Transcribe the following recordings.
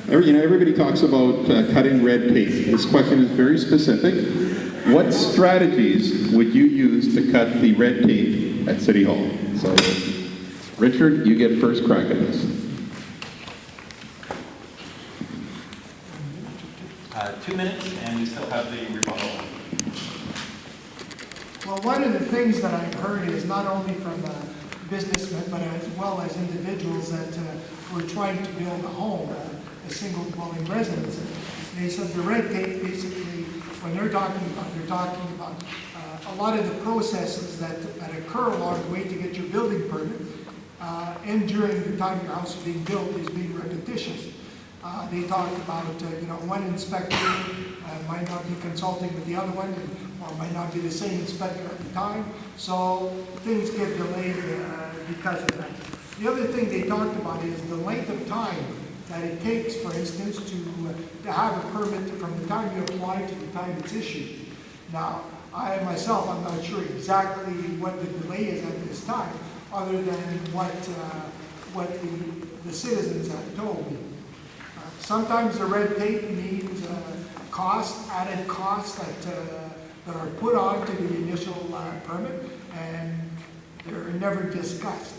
Everybody talks about cutting red tape. This question is very specific. What strategies would you use to cut the red tape at City Hall? So, Richard, you get first crack at this. 2 minutes, and we still have the rebuttal. Well, one of the things that I've heard is not only from businessmen, but as well as individuals that were trying to build a home, a single dwelling residence. They said the red tape basically, when they're talking about a lot of the processes that occur along the way to get your building permit, and during the time your house is being built is being repetitious. They talked about, one inspector might not be consulting with the other one, or might not be the same inspector at the time, so things get delayed because of that. The other thing they talked about is the length of time that it takes, for instance, to have a permit from the time you apply to the time it's issued. Now, I'm not sure exactly what the delay is at this time, other than what the citizens have told me. Sometimes the red tape means added costs that are put onto the initial permit, and they're never discussed.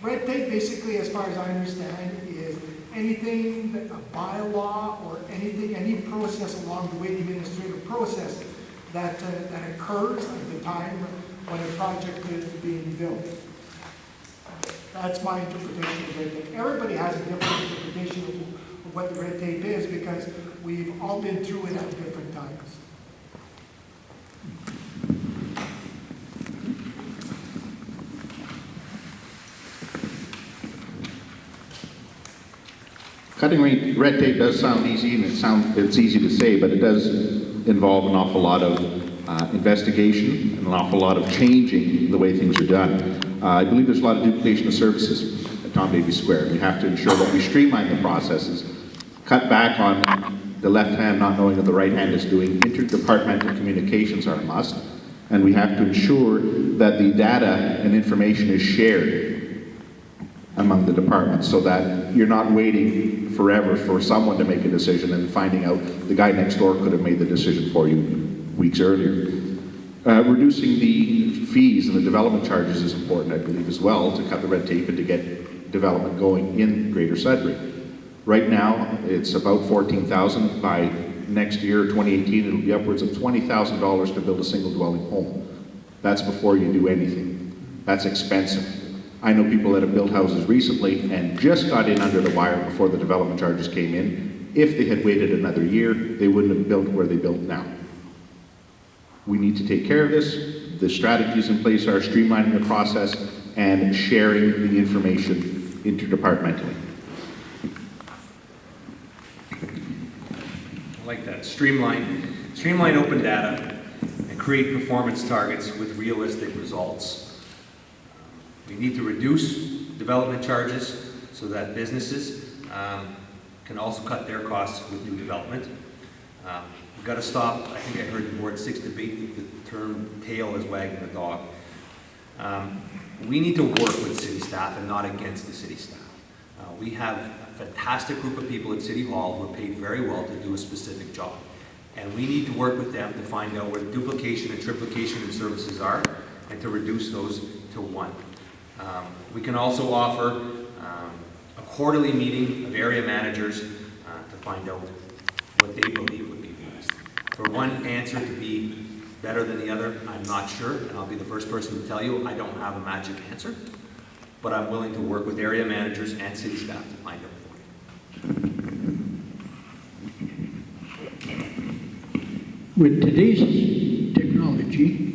Red tape, basically, as far as I understand, is anything, a bylaw or any process along the way, the administrative process that occurs at the time when a project is being built. That's my interpretation of red tape. Everybody has a different interpretation of what the red tape is because we've all been through it at different times. Cutting red tape does sound easy, and it's easy to say, but it does involve an awful lot of investigation and an awful lot of changing the way things are done. I believe there's a lot of duplication of services at Tom Davies Square. We have to ensure that we streamline the processes, cut back on the left hand not knowing what the right hand is doing. Interdepartmental communications are a must, and we have to ensure that the data and information is shared among the departments so that you're not waiting forever for someone to make a decision and finding out the guy next door could have made the decision for you weeks earlier. Reducing the fees and the development charges is important, I believe, as well, to cut the red tape and to get development going in Greater Sudbury. Right now, it's about $14,000. By next year, 2018, it'll be upwards of $20,000 to build a single dwelling home. That's before you do anything. That's expensive. I know people that have built houses recently and just got in under the wire before the development charges came in. If they had waited another year, they wouldn't have built where they built now. We need to take care of this. The strategies in place are streamlining the process and sharing the information interdepartmentally. I like that. Streamline open data and create performance targets with realistic results. We need to reduce development charges so that businesses can also cut their costs with new development. We've got to stop, I think I heard Ward 6 debate the term tail is wagging the dog. We need to work with city staff and not against the city staff. We have a fantastic group of people at City Hall who are paid very well to do a specific job. And we need to work with them to find out where duplication and triplication in services are and to reduce those to one. We can also offer a quarterly meeting of area managers to find out what they believe would be best. For one answer to be better than the other, I'm not sure, and I'll be the first person to tell you I don't have a magic answer, but I'm willing to work with area managers and city staff to find out for you. With today's technology,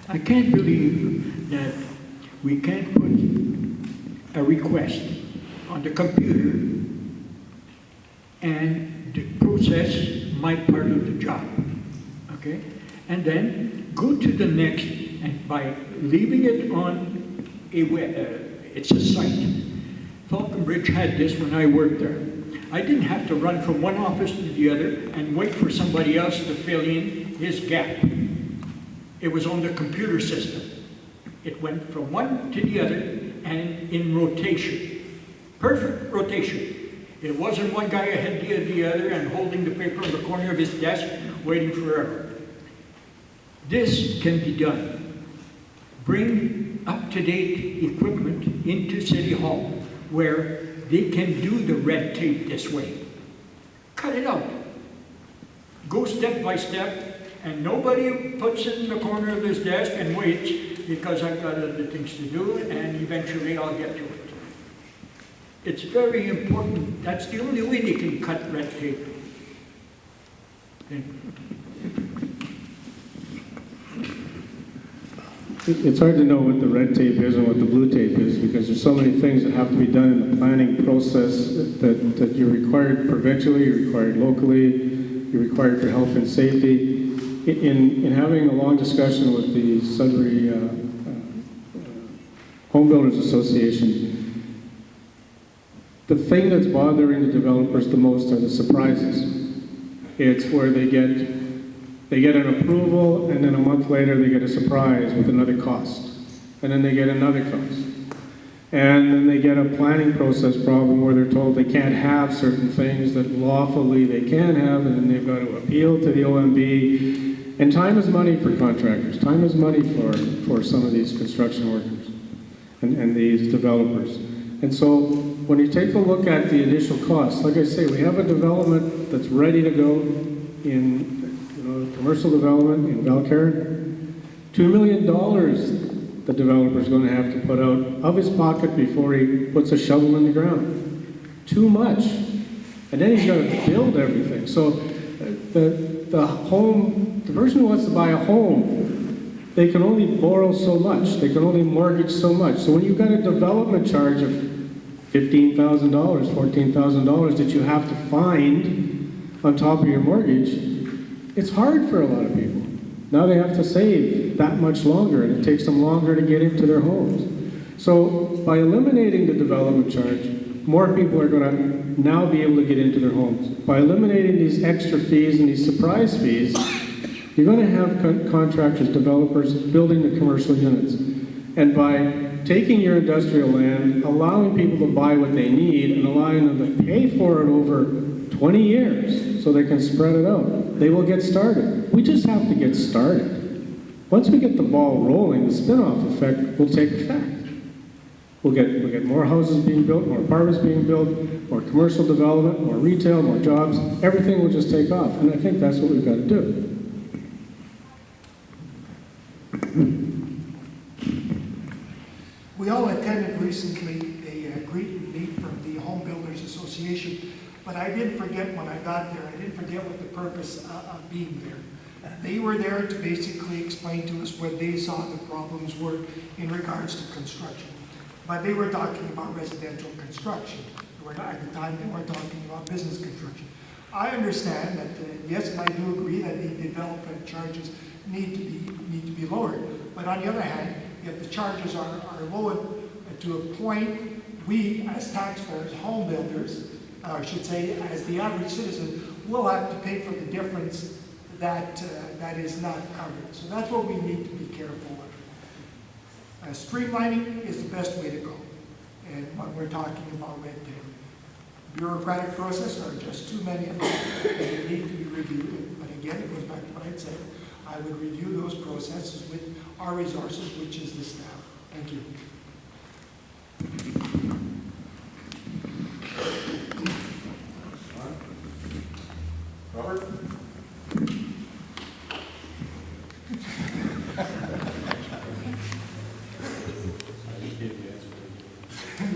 I can't believe that we can't put a request on the computer and the process my part of the job, okay? And then go to the next, and by leaving it on a it's a site. Falconbridge had this when I worked there. I didn't have to run from one office to the other and wait for somebody else to fill in his gap. It was on the computer system. It went from one to the other and in rotation. Perfect rotation. It wasn't one guy ahead of the other and holding the paper in the corner of his desk, waiting forever. This can be done. Bring up-to-date equipment into City Hall where they can do the red tape this way. Cut it out. Go step by step, and nobody puts it in the corner of his desk and waits because I've got other things to do, and eventually I'll get to it. It's very important. That's the only way they can cut red tape. Thank you. It's hard to know what the red tape is and what the blue tape is because there's so many things that have to be done in the planning process that you're required provincially, you're required locally, you're required for health and safety. In having a long discussion with the Sudbury Home Builders Association, the thing that's bothering the developers the most are the surprises. It's where they get an approval, and then a month later they get a surprise with another cost. And then they get another cost. And then they get a planning process problem where they're told they can't have certain things that lawfully they can have, and then they've got to appeal to the OMB. And time is money for contractors. Time is money for some of these construction workers and these developers. And so when you take a look at the initial costs, like I say, we have a development that's ready to go in commercial development in Larcher. $2 million the developer's going to have to put out of his pocket before he puts a shovel in the ground. Too much. And then he's got to build everything. So the person who wants to buy a home, they can only borrow so much. They can only mortgage so much. So when you've got a development charge of $15,000, $14,000 that you have to find on top of your mortgage, it's hard for a lot of people. Now they have to save that much longer, and it takes them longer to get into their homes. So by eliminating the development charge, more people are going to now be able to get into their homes. By eliminating these extra fees and these surprise fees, you're going to have contractors, developers building the commercial units. And by taking your industrial land, allowing people to buy what they need, and allowing them to pay for it over 20 years so they can spread it out, they will get started. We just have to get started. Once we get the ball rolling, the spin-off effect will take effect. We'll get more houses being built, more apartments being built, more commercial development, more retail, more jobs. Everything will just take off, and I think that's what we've got to do. We all attended recently a greet and meet from the Home Builders Association, but I didn't forget when I got there, I didn't forget what the purpose of being there. They were there to basically explain to us what they saw the problems were in regards to construction. But they were talking about residential construction. At the time, they weren't talking about business construction. I understand that, yes, and I do agree that the development charges need to be lowered. But on the other hand, if the charges are lowered to a point, we as taxpayers, home builders, or I should say as the average citizen, will have to pay for the difference that is not covered. So that's what we need to be careful of. Streamlining is the best way to go. And when we're talking about red tape, bureaucratic process are just too many of them that need to be reviewed. But again, it goes back to what I'd said. I would review those processes with our resources, which is the staff. Thank you. Robert?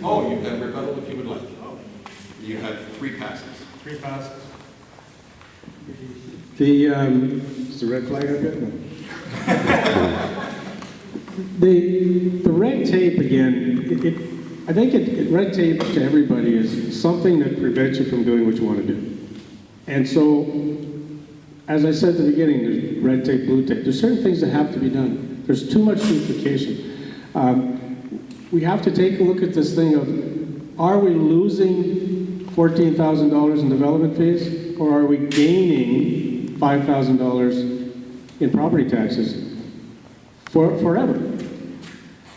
Oh, you've got rebuttal if you would like. You have 3 passes. 3 passes. Is the red flag up yet? No. The red tape, again, I think red tape to everybody is something that prevents you from doing what you want to do. And so, as I said at the beginning, there's red tape, blue tape. There's certain things that have to be done. There's too much duplication. We have to take a look at this thing of, are we losing $14,000 in development fees, or are we gaining $5,000 in property taxes forever?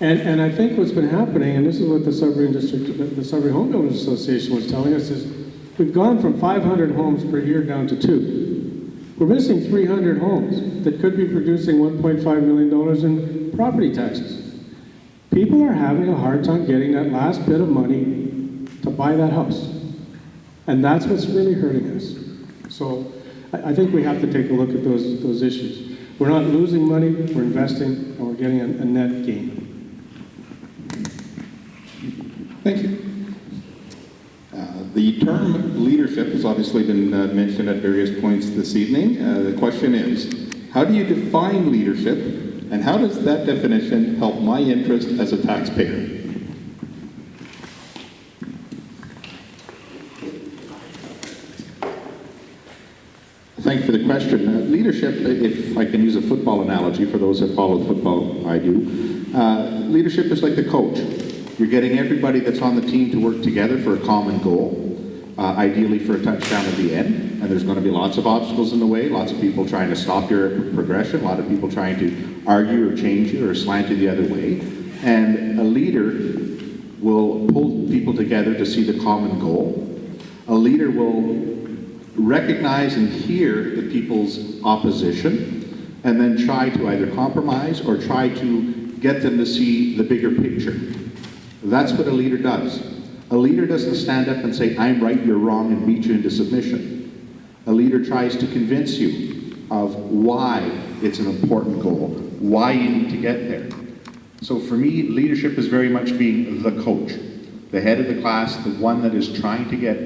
And I think what's been happening, and this is what the Sudbury District, the Sudbury Home Builders Association was telling us, is we've gone from 500 homes per year down to 2. We're missing 300 homes that could be producing $1.5 million in property taxes. People are having a hard time getting that last bit of money to buy that house. And that's what's really hurting us. So I think we have to take a look at those issues. We're not losing money, we're investing, and we're getting a net gain. Thank you. The term leadership has obviously been mentioned at various points this evening. The question is, how do you define leadership, and how does that definition help my interest as a taxpayer? Thank you for the question. Leadership, if I can use a football analogy for those that follow football, I do. Leadership is like the coach. You're getting everybody that's on the team to work together for a common goal, ideally for a touchdown at the end. And there's going to be lots of obstacles in the way, lots of people trying to stop your progression, a lot of people trying to argue or change you or slant you the other way. And a leader will pull people together to see the common goal. A leader will recognize and hear the people's opposition and then try to either compromise or try to get them to see the bigger picture. That's what a leader does. A leader doesn't stand up and say, I'm right, you're wrong, and beat you into submission. A leader tries to convince you of why it's an important goal, why you need to get there. So for me, leadership is very much being the coach, the head of the class, the one that is trying to get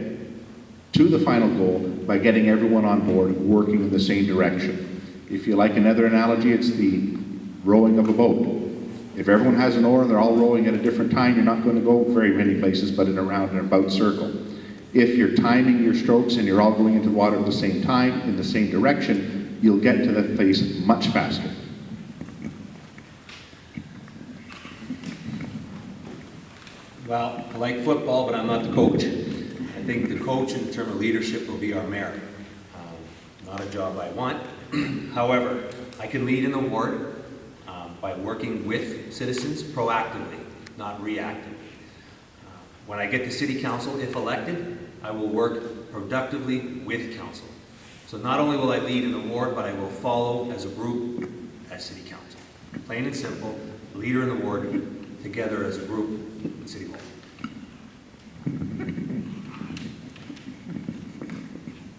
to the final goal by getting everyone on board working in the same direction. If you like another analogy, it's the rowing of a boat. If everyone has an oar and they're all rowing at a different time, you're not going to go very many places but in a round and about circle. If you're timing your strokes and you're all going into the water at the same time, in the same direction, you'll get to that place much faster. Well, I like football, but I'm not the coach. I think the coach in terms of leadership will be our mayor. Not a job I want. However, I can lead in the ward by working with citizens proactively, not reactively. When I get to city council, if elected, I will work productively with council. So not only will I lead in the ward, but I will follow as a group as city council. Plain and simple, leader in the ward, together as a group in city hall.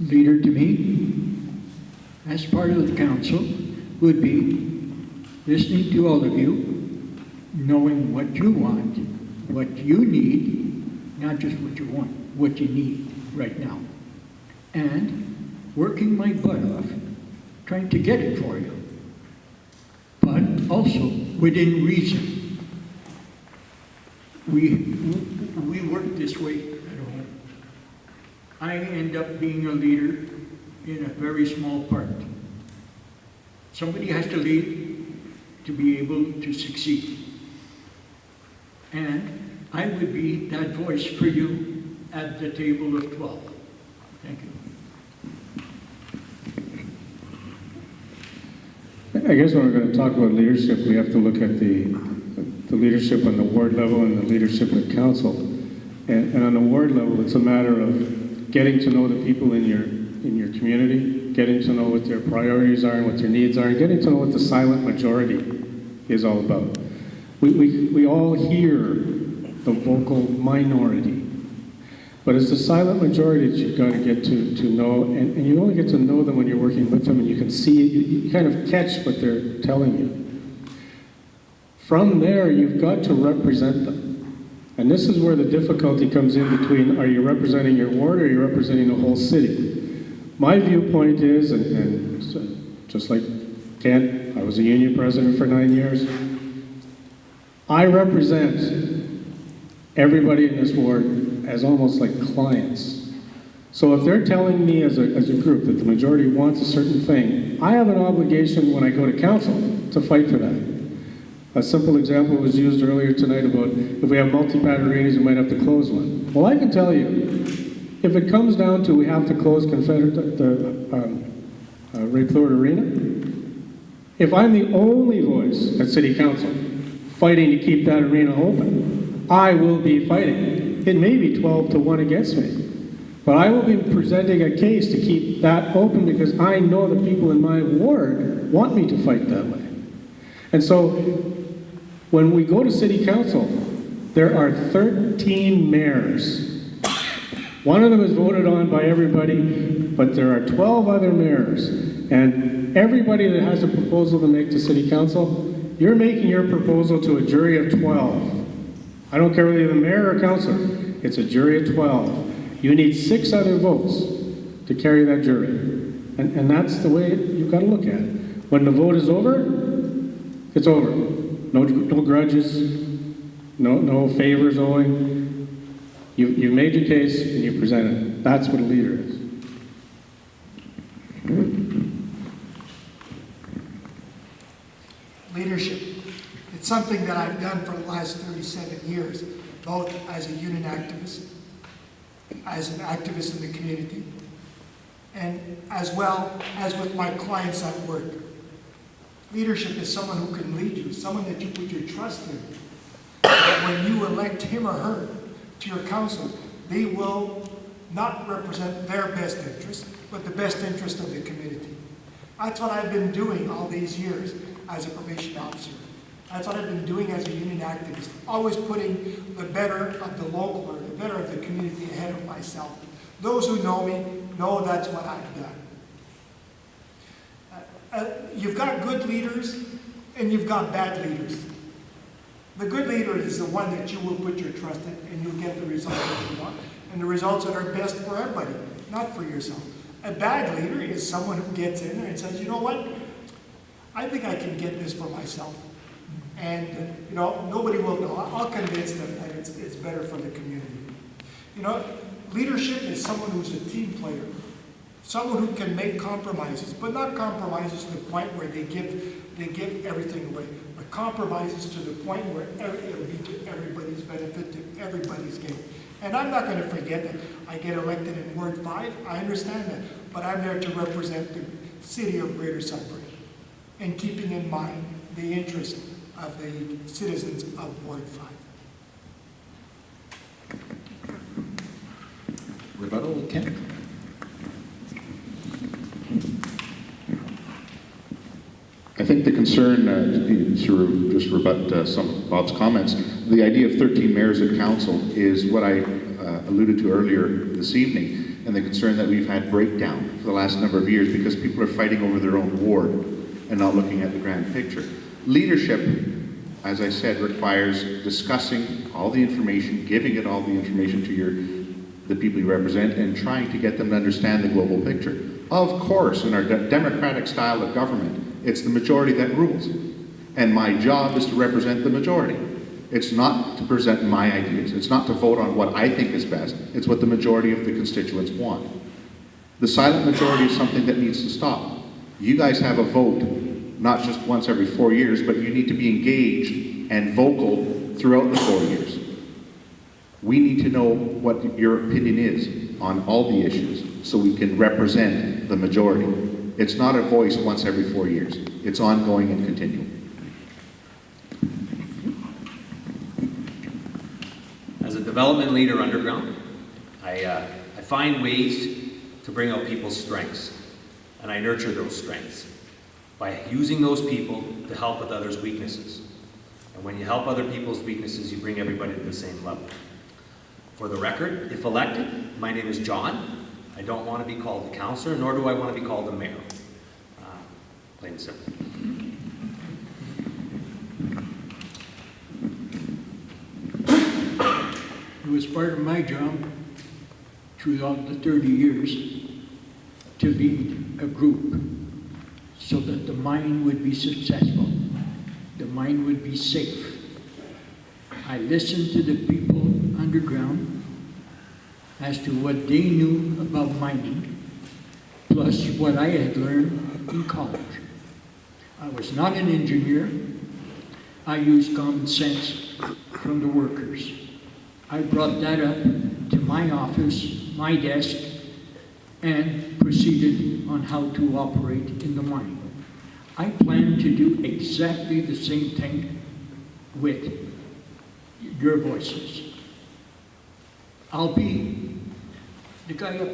Leader to me, as part of the council, would be listening to all of you, knowing what you want, what you need, not just what you want, what you need right now, and working my butt off, trying to get it for you, but also within reason. We work this way at home. I end up being a leader in a very small part. Somebody has to lead to be able to succeed. And I would be that voice for you at the table of 12. Thank you. I guess when we're going to talk about leadership, we have to look at the leadership on the ward level and the leadership at council. And on the ward level, it's a matter of getting to know the people in your community, getting to know what their priorities are and what their needs are, and getting to know what the silent majority is all about. We all hear the vocal minority, but it's the silent majority that you've got to get to know, and you only get to know them when you're working with them and you can see, you kind of catch what they're telling you. From there, you've got to represent them. And this is where the difficulty comes in between, are you representing your ward or are you representing the whole city? My viewpoint is, and just like Kent, I was a union president for 9 years, I represent everybody in this ward as almost like clients. So if they're telling me as a group that the majority wants a certain thing, I have an obligation when I go to council to fight for that. A simple example was used earlier tonight about if we have multi-pad arenas, we might have to close one. Well, I can tell you, if it comes down to we have to close Ray Pleward Arena, if I'm the only voice at City Council fighting to keep that arena open. I will be fighting. It may be 12-1 against me. But I will be presenting a case to keep that open because I know the people in my ward want me to fight that way. And so when we go to city council, there are 13 mayors. One of them is voted on by everybody, but there are 12 other mayors. And everybody that has a proposal to make to city council, you're making your proposal to a jury of 12. I don't care whether you're the mayor or councillor, it's a jury of 12. You need 6 other votes to carry that jury. And that's the way you've got to look at it. When the vote is over, it's over. No grudges, no favors owing. You've made your case and you presented it. That's what a leader is. Leadership. It's something that I've done for the last 37 years, both as a union activist, as an activist in the community, and as well as with my clients at work. Leadership is someone who can lead you, someone that you put your trust in. When you elect him or her to your council, they will not represent their best interest, but the best interest of the community. That's what I've been doing all these years as a probation officer. That's what I've been doing as a union activist, always putting the better of the local or the better of the community ahead of myself. Those who know me know that's what I've done. You've got good leaders and you've got bad leaders. The good leader is the one that you will put your trust in and you'll get the results that you want. And the results that are best for everybody, not for yourself. A bad leader is someone who gets in there and says, you know what? I think I can get this for myself. And, you know, nobody will know. I'll convince them that it's better for the community. You know, leadership is someone who's a team player. Someone who can make compromises, but not compromises to the point where they give everything away, but compromises to the point where it'll be to everybody's benefit, to everybody's gain. And I'm not going to forget that I get elected in Ward 5. I understand that. But I'm there to represent the city of Greater Sudbury and keeping in mind the interest of the citizens of Ward 5. Rebuttal, Ken? I think the concern, to just rebut some of Bob's comments, the idea of 13 mayors at council is what I alluded to earlier this evening, and the concern that we've had breakdown for the last number of years because people are fighting over their own ward and not looking at the grand picture. Leadership, as I said, requires discussing all the information, giving it all the information to the people you represent, and trying to get them to understand the global picture. Of course, in our democratic style of government, it's the majority that rules. And my job is to represent the majority. It's not to present my ideas. It's not to vote on what I think is best. It's what the majority of the constituents want. The silent majority is something that needs to stop. You guys have a vote, not just once every 4 years, but you need to be engaged and vocal throughout the 4 years. We need to know what your opinion is on all the issues so we can represent the majority. It's not a voice once every 4 years. It's ongoing and continuing. As a development leader underground, I find ways to bring out people's strengths, and I nurture those strengths by using those people to help with others' weaknesses. And when you help other people's weaknesses, you bring everybody to the same level. For the record, if elected, my name is John. I don't want to be called a councillor, nor do I want to be called a mayor. Plain and simple. It was part of my job throughout the 30 years to lead a group so that the mine would be successful, the mine would be safe. I listened to the people underground as to what they knew about mining, plus what I had learned in college. I was not an engineer. I used common sense from the workers. I brought that up to my office, my desk, and proceeded on how to operate in the mine. I plan to do exactly the same thing with your voices. I'll be the guy up